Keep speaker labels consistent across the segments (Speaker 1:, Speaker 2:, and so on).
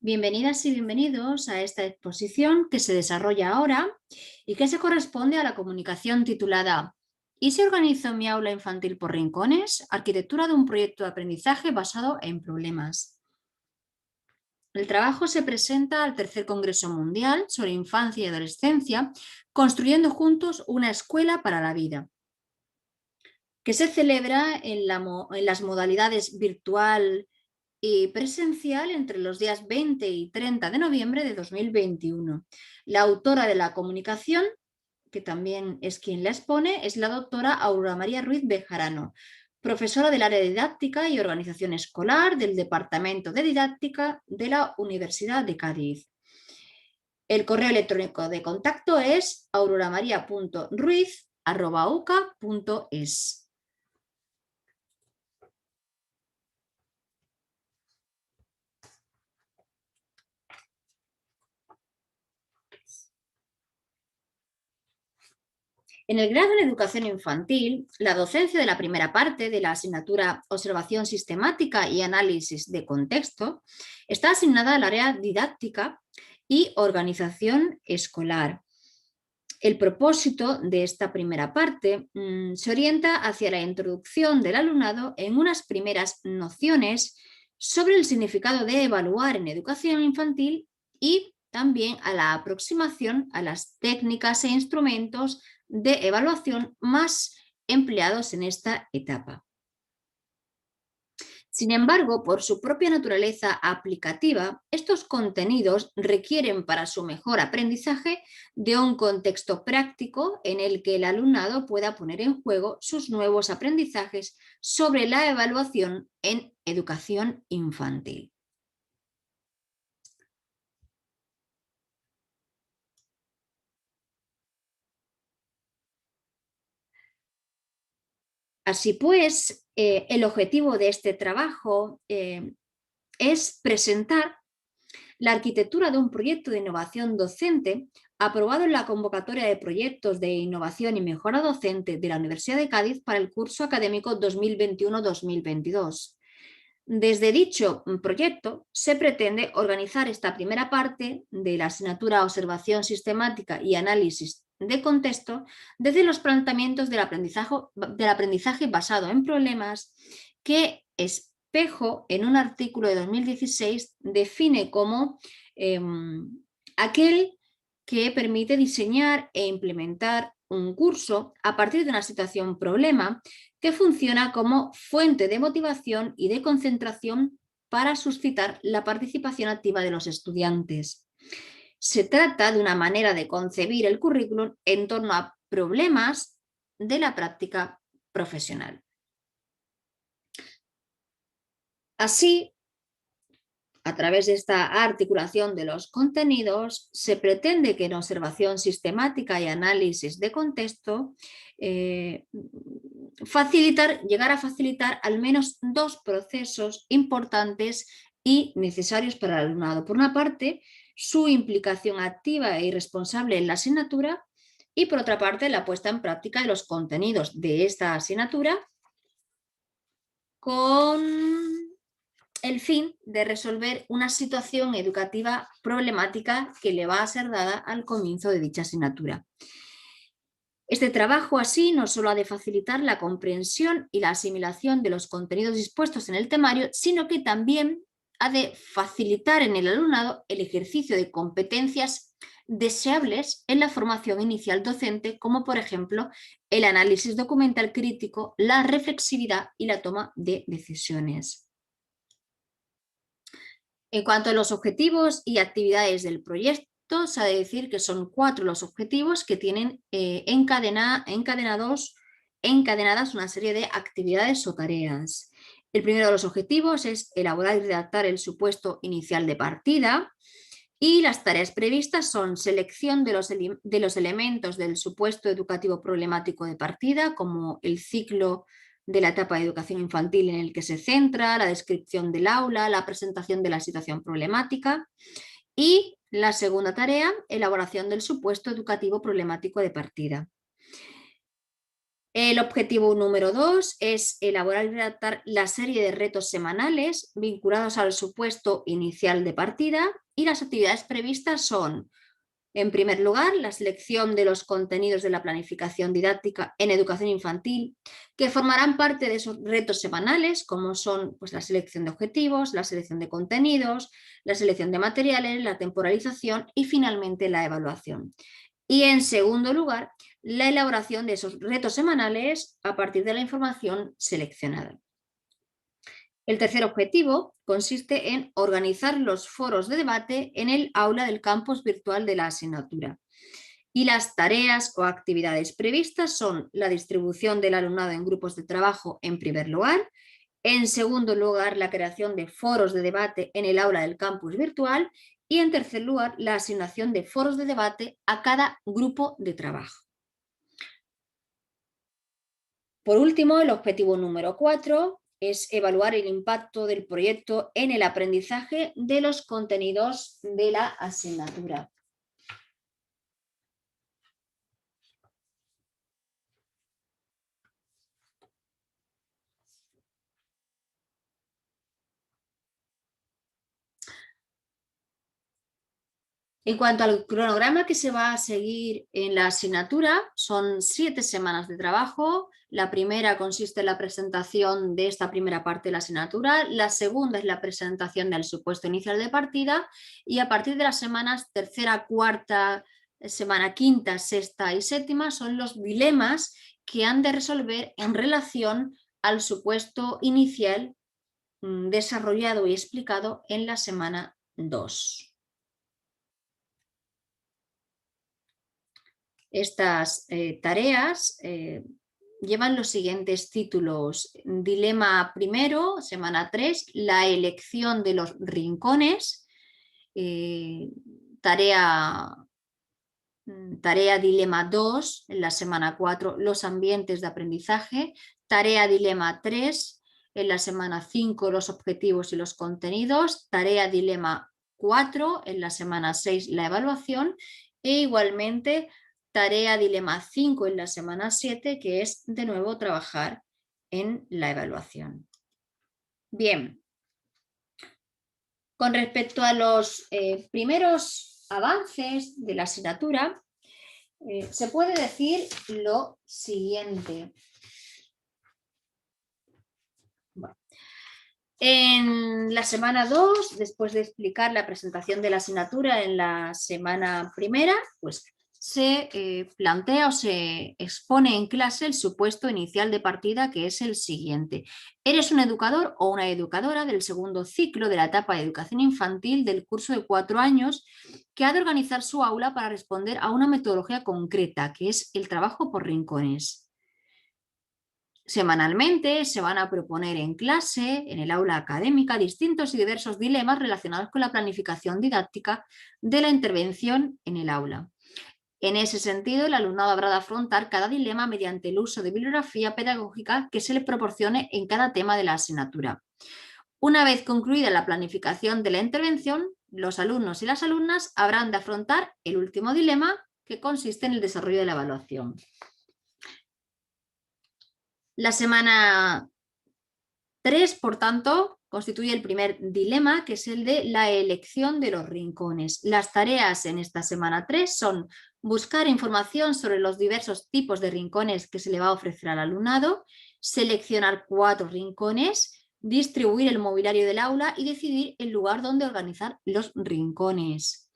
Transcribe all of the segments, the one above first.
Speaker 1: Bienvenidas y bienvenidos a esta exposición que se desarrolla ahora y que se corresponde a la comunicación titulada ¿Y si organizo mi aula infantil por rincones? Arquitectura de un proyecto de aprendizaje basado en problemas. El trabajo se presenta al Tercer Congreso Mundial sobre Infancia y Adolescencia, construyendo juntos una escuela para la vida, que se celebra en las modalidades virtual y presencial entre los días 20 y 30 de noviembre de 2021. La autora de la comunicación, que también es quien la expone, es la doctora Aurora María Ruiz Bejarano, profesora del área de didáctica y organización escolar del Departamento de Didáctica de la Universidad de Cádiz. El correo electrónico de contacto es auroramaria.ruiz@uca.es. En el grado en educación infantil, la docencia de la primera parte de la asignatura Observación sistemática y análisis de contexto está asignada al área didáctica y organización escolar. El propósito de esta primera parte se orienta hacia la introducción del alumnado en unas primeras nociones sobre el significado de evaluar en educación infantil y también a la aproximación a las técnicas e instrumentos de evaluación más empleados en esta etapa. Sin embargo, por su propia naturaleza aplicativa, estos contenidos requieren para su mejor aprendizaje de un contexto práctico en el que el alumnado pueda poner en juego sus nuevos aprendizajes sobre la evaluación en educación infantil. Así pues, el objetivo de este trabajo es presentar la arquitectura de un proyecto de innovación docente aprobado en la convocatoria de proyectos de innovación y mejora docente de la Universidad de Cádiz para el curso académico 2021-2022. Desde dicho proyecto se pretende organizar esta primera parte de la asignatura Observación sistemática y análisis de contexto desde los planteamientos del aprendizaje basado en problemas que Espejo, en un artículo de 2016, define como aquel que permite diseñar e implementar un curso a partir de una situación problema que funciona como fuente de motivación y de concentración para suscitar la participación activa de los estudiantes. Se trata de una manera de concebir el currículum en torno a problemas de la práctica profesional. Así, a través de esta articulación de los contenidos, se pretende que en observación sistemática y análisis de contexto llegar a facilitar al menos dos procesos importantes y necesarios para el alumnado. Por una parte, su implicación activa e irresponsable en la asignatura y por otra parte, la puesta en práctica de los contenidos de esta asignatura con el fin de resolver una situación educativa problemática que le va a ser dada al comienzo de dicha asignatura. Este trabajo así no solo ha de facilitar la comprensión y la asimilación de los contenidos dispuestos en el temario, sino que también ha de facilitar en el alumnado el ejercicio de competencias deseables en la formación inicial docente, como por ejemplo el análisis documental crítico, la reflexividad y la toma de decisiones. En cuanto a los objetivos y actividades del proyecto, se ha de decir que son 4 los objetivos que tienen encadenadas una serie de actividades o tareas. El primero de los objetivos es elaborar y redactar el supuesto inicial de partida y las tareas previstas son selección de los elementos del supuesto educativo problemático de partida, como el ciclo de la etapa de educación infantil en el que se centra, la descripción del aula, la presentación de la situación problemática y la segunda tarea, elaboración del supuesto educativo problemático de partida. El objetivo número 2 es elaborar y redactar la serie de retos semanales vinculados al supuesto inicial de partida, y las actividades previstas son: en primer lugar, la selección de los contenidos de la planificación didáctica en educación infantil, que formarán parte de esos retos semanales, como son, pues, la selección de objetivos, la selección de contenidos, la selección de materiales, la temporalización y finalmente la evaluación. Y en segundo lugar, la elaboración de esos retos semanales a partir de la información seleccionada. El tercer objetivo consiste en organizar los foros de debate en el aula del campus virtual de la asignatura. Y las tareas o actividades previstas son la distribución del alumnado en grupos de trabajo en primer lugar, en segundo lugar la creación de foros de debate en el aula del campus virtual y en tercer lugar la asignación de foros de debate a cada grupo de trabajo. Por último, el objetivo número 4 es evaluar el impacto del proyecto en el aprendizaje de los contenidos de la asignatura. En cuanto al cronograma que se va a seguir en la asignatura, son 7 semanas de trabajo. La primera consiste en la presentación de esta primera parte de la asignatura, la segunda es la presentación del supuesto inicial de partida, y a partir de las semanas tercera, cuarta, semana quinta, sexta y séptima son los dilemas que han de resolver en relación al supuesto inicial desarrollado y explicado en la semana 2. Estas tareas llevan los siguientes títulos: dilema primero, semana 3, la elección de los rincones, tarea dilema 2, en la semana 4, los ambientes de aprendizaje, tarea dilema 3, en la semana 5, los objetivos y los contenidos, tarea dilema 4, en la semana 6, la evaluación, e igualmente tarea dilema 5 en la semana 7, que es de nuevo trabajar en la evaluación. Bien, con respecto a los primeros avances de la asignatura, se puede decir lo siguiente. Bueno, en la semana 2, después de explicar la presentación de la asignatura en la semana primera, pues se plantea o se expone en clase el supuesto inicial de partida, que es el siguiente. Eres un educador o una educadora del segundo ciclo de la etapa de educación infantil del curso de 4 años que ha de organizar su aula para responder a una metodología concreta, que es el trabajo por rincones. Semanalmente se van a proponer en clase, en el aula académica, distintos y diversos dilemas relacionados con la planificación didáctica de la intervención en el aula. En ese sentido, el alumnado habrá de afrontar cada dilema mediante el uso de bibliografía pedagógica que se le proporcione en cada tema de la asignatura. Una vez concluida la planificación de la intervención, los alumnos y las alumnas habrán de afrontar el último dilema, que consiste en el desarrollo de la evaluación. La semana 3, por tanto, constituye el primer dilema, que es el de la elección de los rincones. Las tareas en esta semana 3 son buscar información sobre los diversos tipos de rincones que se le va a ofrecer al alumnado, seleccionar 4 rincones, distribuir el mobiliario del aula y decidir el lugar donde organizar los rincones.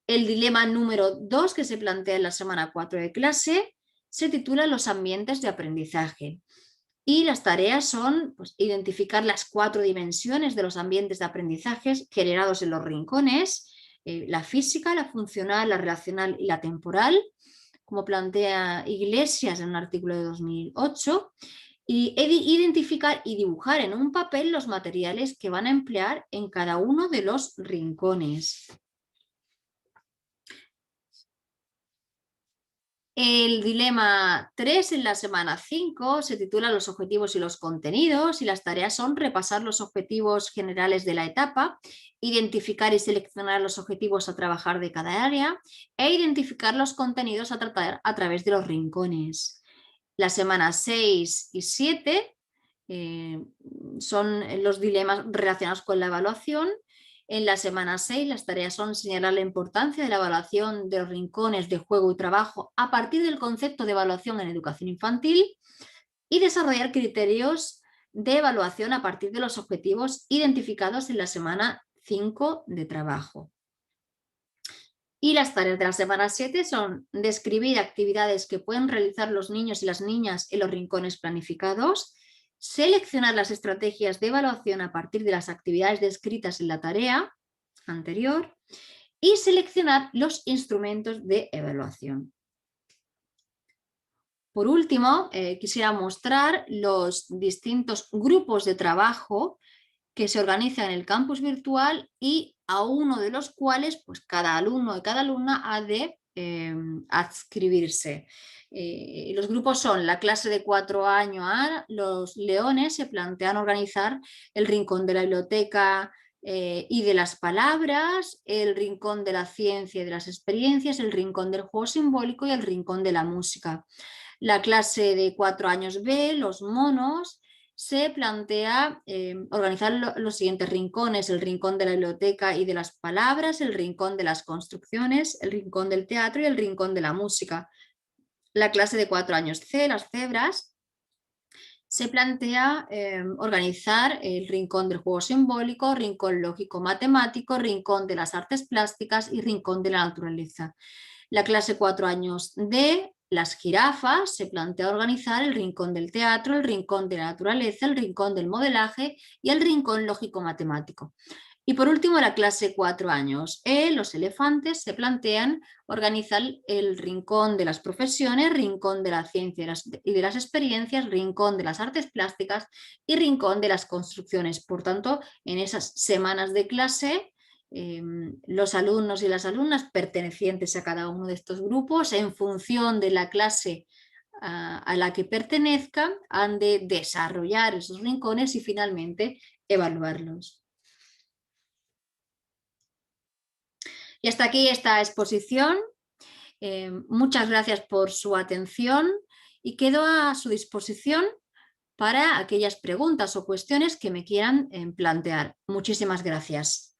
Speaker 1: El dilema número 2, que se plantea en la semana 4 de clase, se titula Los ambientes de aprendizaje. Y las tareas son, pues, identificar las 4 dimensiones de los ambientes de aprendizaje generados en los rincones, la física, la funcional, la relacional y la temporal, como plantea Iglesias en un artículo de 2008, y identificar y dibujar en un papel los materiales que van a emplear en cada uno de los rincones. El dilema 3 en la semana 5 se titula Los objetivos y los contenidos, y las tareas son repasar los objetivos generales de la etapa, identificar y seleccionar los objetivos a trabajar de cada área e identificar los contenidos a tratar a través de los rincones. Las semanas 6 y 7 son los dilemas relacionados con la evaluación. En la semana 6 las tareas son señalar la importancia de la evaluación de los rincones de juego y trabajo a partir del concepto de evaluación en educación infantil y desarrollar criterios de evaluación a partir de los objetivos identificados en la semana 5 de trabajo. Y las tareas de la semana 7 son describir actividades que pueden realizar los niños y las niñas en los rincones planificados, seleccionar las estrategias de evaluación a partir de las actividades descritas en la tarea anterior y seleccionar los instrumentos de evaluación. Por último, quisiera mostrar los distintos grupos de trabajo que se organizan en el campus virtual y a uno de los cuales pues, cada alumno y cada alumna ha de adscribirse. Los grupos son la clase de 4 años A, los leones se plantean organizar el rincón de la biblioteca y de las palabras, el rincón de la ciencia y de las experiencias, el rincón del juego simbólico y el rincón de la música. La clase de 4 años B, los monos, se plantea organizar los siguientes rincones: el rincón de la biblioteca y de las palabras, el rincón de las construcciones, el rincón del teatro y el rincón de la música. La clase de 4 años C, las cebras, se plantea organizar el rincón del juego simbólico, rincón lógico matemático, rincón de las artes plásticas y rincón de la naturaleza. La clase 4 años D, las jirafas, se plantea organizar el rincón del teatro, el rincón de la naturaleza, el rincón del modelaje y el rincón lógico-matemático. Y por último, la clase 4 años E, los elefantes, se plantean organizar el rincón de las profesiones, rincón de la ciencia y de las experiencias, rincón de las artes plásticas y rincón de las construcciones. Por tanto, en esas semanas de clase, los alumnos y las alumnas pertenecientes a cada uno de estos grupos, en función de la clase a la que pertenezcan, han de desarrollar esos rincones y finalmente evaluarlos. Y hasta aquí esta exposición. Muchas gracias por su atención y quedo a su disposición para aquellas preguntas o cuestiones que me quieran plantear. Muchísimas gracias.